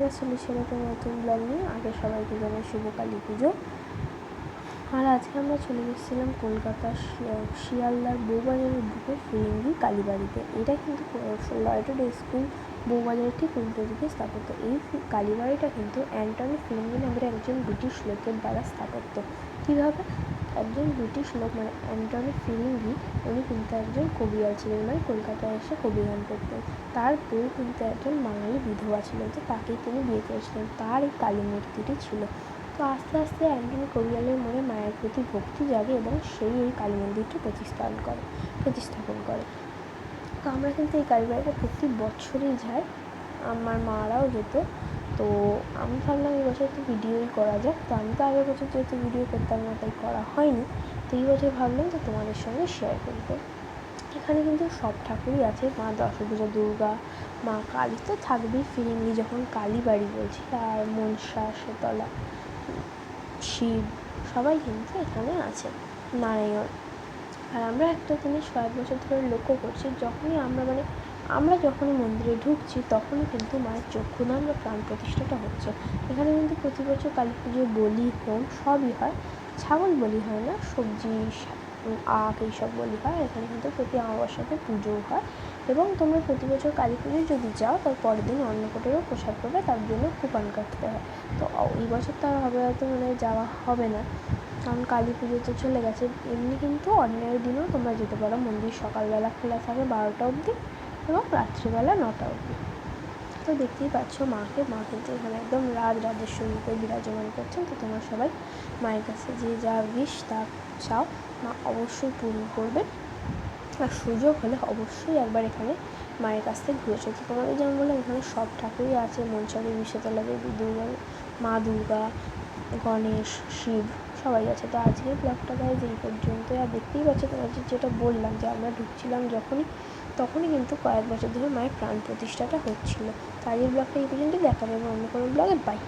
চলে একটা নতুন ব্লগ নিয়ে। আগে সবাইকে জানাই শুভ কালী পুজো। আর আজকে আমরা চলে গেছিলাম কলকাতার শিয়ালদার বউবাজারের বুকে ফিরিঙ্গি কালীবাড়িতে। এটা কিন্তু লরেটো স্কুল বউবাজারের ঠিক উল্টো দিকে স্থাপত্য। এই কালীবাড়িটা কিন্তু অ্যান্টনি ফিরিঙ্গি নামের একজন ব্রিটিশ লোকের দ্বারা স্থাপত্য। কীভাবে? একজন ব্রিটিশ লোক মানে অ্যান্টনি ফিরিঙ্গি, উনি কিন্তু একজন কবিয়াল ছিলেন, মানে কলকাতায় এসে কবিগান করতেন। তার বউ কিন্তু একজন বাঙালি বিধবা ছিল, তো তাকেই তিনি বিয়ে করেছিলেন। তার এই কালী মূর্তিটি ছিল। তো আস্তে আস্তে অ্যান্টনি কবিয়ালের মনে মায়ের প্রতি ভক্তি জাগে এবং সেই এই কালী মন্দিরটি প্রতিস্থাপন করে। তো আমরা কিন্তু এই কালীবাড়িটা প্রতি বছরই যাই, আমার মারাও যেত। তো আমি ভাবলাম এই বছর তো ভিডিওই করা যাক। তো আমি তো আগের বছর যেহেতু ভিডিও করতাম না, তাই করা হয়নি। তো এই বছর ভাবলাম যে তোমাদের সঙ্গে শেয়ার করবো। এখানে কিন্তু সব ঠাকুরই আছে, মা দশভুজা দুর্গা, মা কালী তো থাকবেই, ফিরিঙ্গি যখন কালীবাড়ি বলছি, আর মনসা, শীতলা, শিব সবাই কিন্তু এখানে আছে, নারায়ণ। আর আমরা একটা জিনিস কয়েক বছর ধরে লক্ষ্য করছি, আমরা যখনই মন্দিরে ঢুকছি তখনই কিন্তু মায়ের চক্ষুদান বা প্রাণ প্রতিষ্ঠাটা হচ্ছে। এখানে কিন্তু প্রতি বছর কালী পুজো, বলি, হোম সবই হয়। ছাগল বলি হয় না, সবজি, আখ এইসব বলি হয়। এখানে কিন্তু প্রতি অমাবস্যাতে পুজোও হয়। এবং তোমরা প্রতি বছর কালী পুজোয় যদি যাও, তার পরের দিন অন্নকূটেরও প্রসাদ পাবে, তার জন্য কুপন কাটতে হয়। তো এই বছর তো আর হবে হয়তো, যাওয়া হবে না, কারণ কালী পুজো তো চলে গেছে। এমনি কিন্তু অর্ডিনারি দিনেও তোমরা যেতে পারো। মন্দির সকালবেলা খোলা থাকে 12টা অবধি এবং রাত্রিবেলা 9টা অবধি। তো দেখতেই পাচ্ছ মা কিন্তু এখানে একদম রাজরাজেশ্বরী রূপে বিরাজমান করছেন। তো তোমরা সবাই মায়ের কাছে যে যা উইশ তা চাও, মা অবশ্যই পূরণ করবে। আর সুযোগ হলে অবশ্যই একবার এখানে মায়ের কাছ থেকে ঘুরে এসো। তো তোমাদের যেমন বললাম, এখানে সব ঠাকুরই আছে, মনসা দেবী, শীতলা দেবী, মা দুর্গা, গণেশ, শিব সবাই আছে। তো আজকের ব্লগটা গাইজ এই পর্যন্তই। আর দেখতেই পাচ্ছ তোমাদের যেটা বললাম, যে আমরা ঢুকছিলাম তখনই কিন্তু কয়েক বছর ধরে মায়ের প্রাণ প্রতিষ্ঠাটা হচ্ছিলো। তো আজকের ব্লগটা এই পর্যন্তই, দেখা যাবে অন্য কোনো ব্লগে। বাই।